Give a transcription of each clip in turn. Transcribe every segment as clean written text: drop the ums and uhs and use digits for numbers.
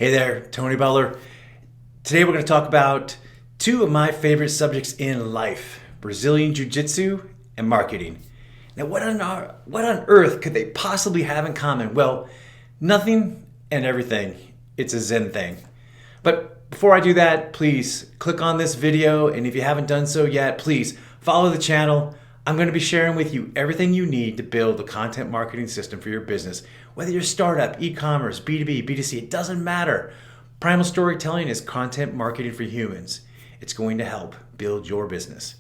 Hey there, Tony Butler. Today we're going to talk about two of my favorite subjects in life, Brazilian Jiu Jitsu and marketing. Now what on earth could they possibly have in common? Well, nothing and everything. It's a Zen thing. But before I do that, please click on this video, and if you haven't done so yet, please follow the channel. I'm going to be sharing with you everything you need to build a content marketing system for your business. Whether you're a startup, e-commerce, B2B, B2C, it doesn't matter. Primal Storytelling is content marketing for humans. It's going to help build your business.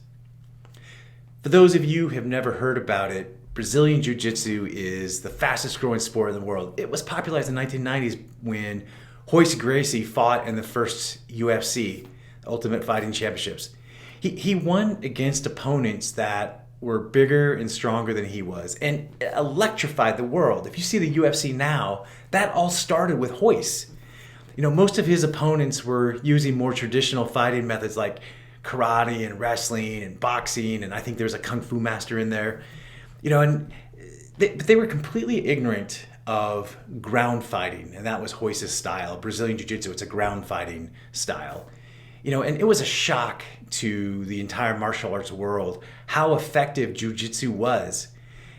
For those of you who have never heard about it, Brazilian Jiu Jitsu is the fastest growing sport in the world. It was popularized in the 1990s when Royce Gracie fought in the first UFC, Ultimate Fighting Championships. He won against opponents that were bigger and stronger than he was and electrified the world. If you see the UFC now, that all started with Royce. You know, most of his opponents were using more traditional fighting methods like karate and wrestling and boxing, and I think there's a kung fu master in there. You know, and they were completely ignorant of ground fighting, and that was Royce's style. Brazilian Jiu Jitsu, it's a ground fighting style. You know, and it was a shock to the entire martial arts world how effective Jiu Jitsu was.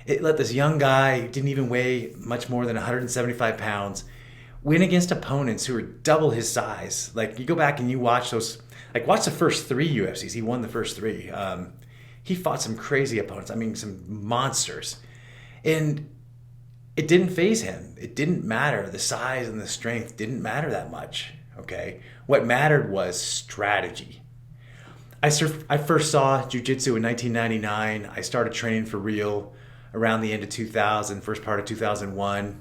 It let this young guy who didn't even weigh much more than 175 pounds win against opponents who were double his size. Like, you go back and you watch those, like, watch the first three UFCs. He won the first three. He fought some crazy opponents. I mean, some monsters. And it didn't faze him. It didn't matter. The size and the strength didn't matter that much. Okay, what mattered was strategy. I first saw jiu-jitsu in 1999. I started training for real around the end of 2000, first part of 2001.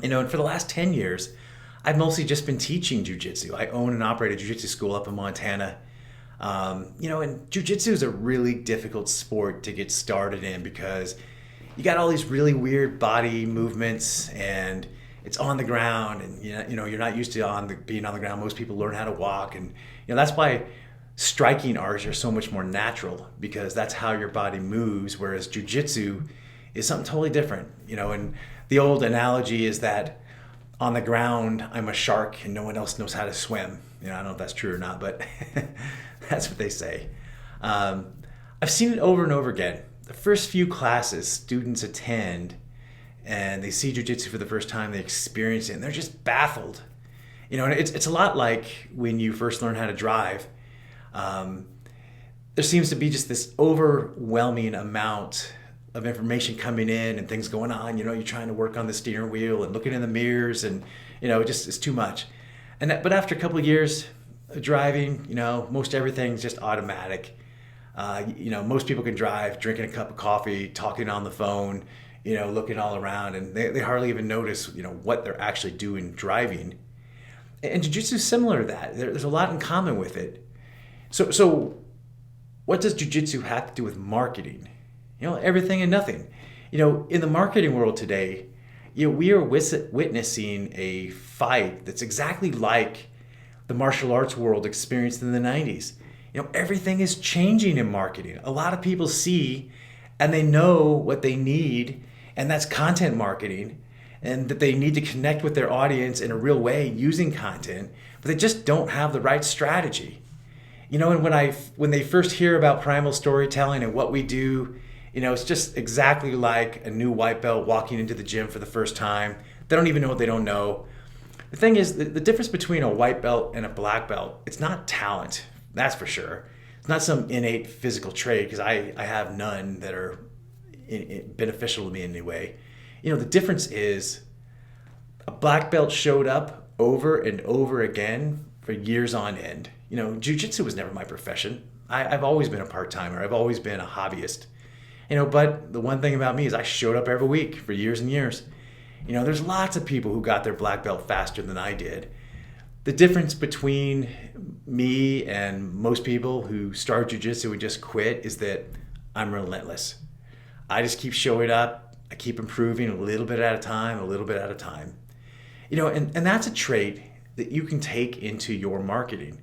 You know, and for the last 10 years, I've mostly just been teaching jiu-jitsu. I own and operate a jiu-jitsu school up in Montana. You know, and jiu-jitsu is a really difficult sport to get started in because you got all these really weird body movements, and it's on the ground, and you know you're not used to being on the ground. Most people learn how to walk, and you know that's why striking arts are so much more natural, because that's how your body moves. Whereas jiu-jitsu is something totally different. You know, and the old analogy is that on the ground I'm a shark and no one else knows how to swim. You know, I don't know if that's true or not, but that's what they say. I've seen it over and over again. The first few classes students attend, and they see jiu-jitsu for the first time, they experience it, and they're just baffled. You know, and it's a lot like when you first learn how to drive. There seems to be just this overwhelming amount of information coming in and things going on. You know, you're trying to work on the steering wheel and looking in the mirrors, and you know, it's too much. But after a couple of years of driving, you know, most everything's just automatic. You know, most people can drive, drinking a cup of coffee, talking on the phone, you know, looking all around, and they hardly even notice, you know, what they're actually doing driving. And jiu-jitsu is similar to that. There's a lot in common with it. So what does jiu-jitsu have to do with marketing? You know, everything and nothing. You know, in the marketing world today, you know, we are witnessing a fight that's exactly like the martial arts world experienced in the 90s. You know, everything is changing in marketing. A lot of people see and they know what they need, and that's content marketing, and that they need to connect with their audience in a real way using content, but they just don't have the right strategy. You know, and when they first hear about Primal Storytelling and what we do, you know, it's just exactly like a new white belt walking into the gym for the first time. They don't even know what they don't know. The thing is, the difference between a white belt and a black belt, it's not talent, that's for sure. It's not some innate physical trait, because I have none that are beneficial to me in any way. You know, the difference is a black belt showed up over and over again for years on end. You know, jiu-jitsu was never my profession. I've always been a part-timer. I've always been a hobbyist. You know, but the one thing about me is I showed up every week for years and years. You know, there's lots of people who got their black belt faster than I did. The difference between me and most people who start jiu-jitsu and just quit is that I'm relentless. I just keep showing up. I keep improving a little bit at a time, a little bit at a time. You know, and that's a trait that you can take into your marketing.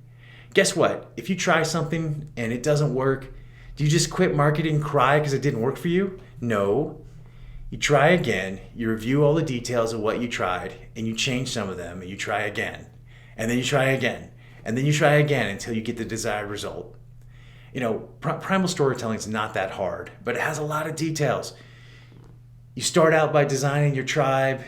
Guess what? If you try something and it doesn't work, do you just quit marketing and cry because it didn't work for you? No. You try again, you review all the details of what you tried, and you change some of them, and you try again. And then you try again. And then you try again until you get the desired result. Primal storytelling is not that hard, but it has a lot of details. You start out by designing your tribe,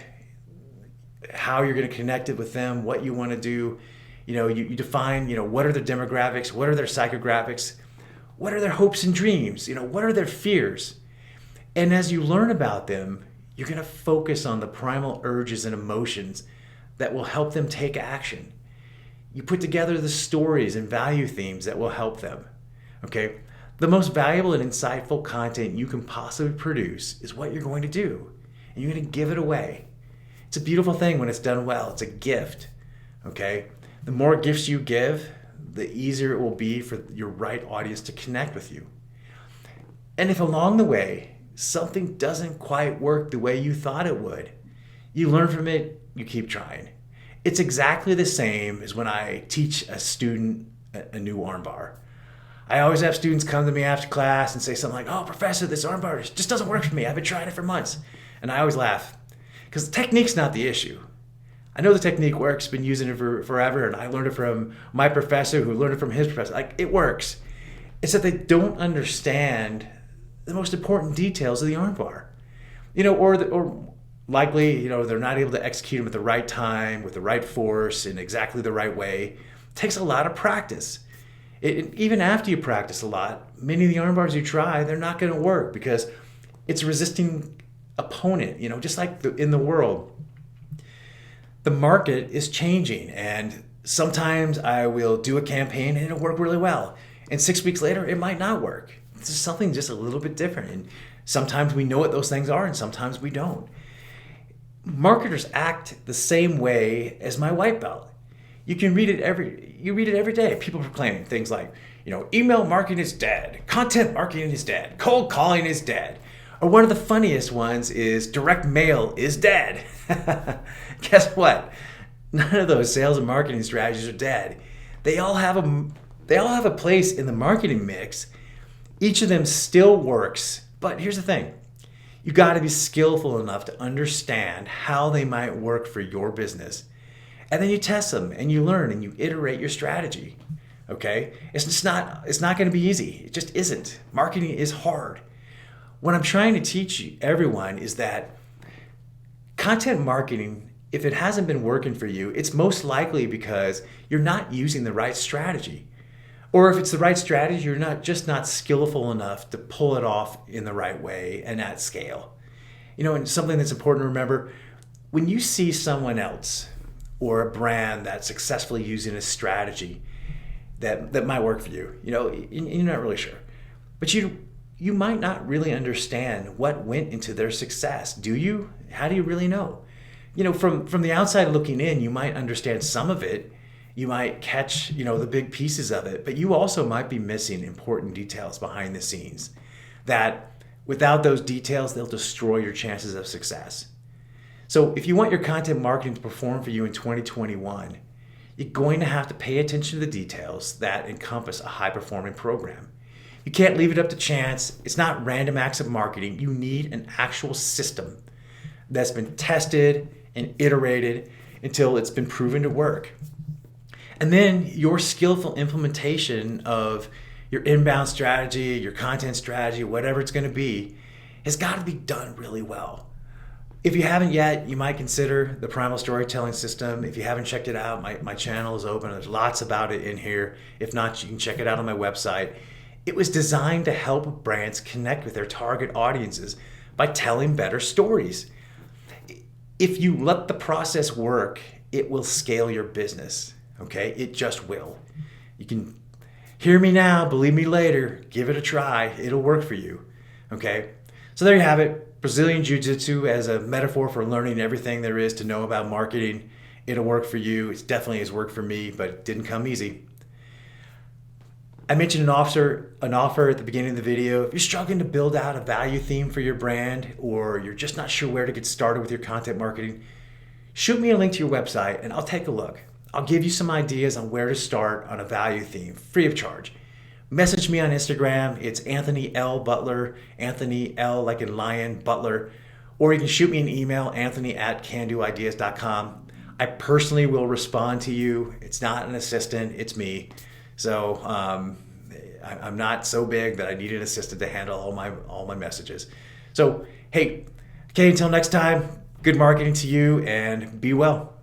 how you're going to connect it with them, what you want to do. You define, what are their demographics, what are their psychographics, what are their hopes and dreams, what are their fears. And as you learn about them, you're going to focus on the primal urges and emotions that will help them take action. You put together the stories and value themes that will help them. Okay? The most valuable and insightful content you can possibly produce is what you're going to do. And you're going to give it away. It's a beautiful thing when it's done well. It's a gift. Okay? The more gifts you give, the easier it will be for your right audience to connect with you. And if along the way, something doesn't quite work the way you thought it would, you learn from it, you keep trying. It's exactly the same as when I teach a student a new armbar. I always have students come to me after class and say something like, "Oh, professor, this armbar just doesn't work for me. I've been trying it for months." And I always laugh because the technique's not the issue. I know the technique works, been using it for forever, and I learned it from my professor who learned it from his professor. Like, it works. It's that they don't understand the most important details of the armbar. Or likely, they're not able to execute them at the right time, with the right force, in exactly the right way. It takes a lot of practice. Even after you practice a lot, many of the arm bars you try, they're not going to work because it's a resisting opponent. Just like in the world, the market is changing, and sometimes I will do a campaign and it'll work really well, and 6 weeks later it might not work. It's just something just a little bit different, and sometimes we know what those things are and sometimes we don't. Marketers act the same way as my white belt. You read it every day. People proclaiming things like, email marketing is dead, content marketing is dead, cold calling is dead. Or one of the funniest ones is direct mail is dead. Guess what? None of those sales and marketing strategies are dead. They all have a place in the marketing mix. Each of them still works, but here's the thing. You got to be skillful enough to understand how they might work for your business. And then you test them and you learn and you iterate your strategy. Okay? It's not going to be easy. It just isn't. Marketing is hard. What I'm trying to teach everyone is that content marketing, if it hasn't been working for you, it's most likely because you're not using the right strategy. Or if it's the right strategy, you're not skillful enough to pull it off in the right way and at scale. And something that's important to remember, when you see someone else or a brand that's successfully using a strategy that might work for you, you're not really sure. But you might not really understand what went into their success. Do you? How do you really know? From the outside looking in, you might understand some of it. You might catch, the big pieces of it, but you also might be missing important details behind the scenes that without those details, they'll destroy your chances of success. So if you want your content marketing to perform for you in 2021, you're going to have to pay attention to the details that encompass a high-performing program. You can't leave it up to chance. It's not random acts of marketing. You need an actual system that's been tested and iterated until it's been proven to work. And then your skillful implementation of your inbound strategy, your content strategy, whatever it's going to be, has got to be done really well. If you haven't yet, you might consider the Primal Storytelling System. If you haven't checked it out, my channel is open. There's lots about it in here. If not, you can check it out on my website. It was designed to help brands connect with their target audiences by telling better stories. If you let the process work, it will scale your business. Okay, it just will. You can hear me now, believe me later, give it a try. It'll work for you. Okay, so there you have it. Brazilian Jui Jitsu as a metaphor for learning everything there is to know about marketing. It'll work for you. It definitely has worked for me, but it didn't come easy. I mentioned an offer at the beginning of the video. If you're struggling to build out a value theme for your brand, or you're just not sure where to get started with your content marketing, shoot me a link to your website and I'll take a look. I'll give you some ideas on where to start on a value theme, free of charge. Message me on Instagram. It's Anthony L. Butler, Anthony L. like in lion, Butler. Or you can shoot me an email, anthony@candoideas.com. I personally will respond to you. It's not an assistant, it's me. So I'm not so big that I need an assistant to handle all my messages. So hey, okay, until next time, good marketing to you and be well.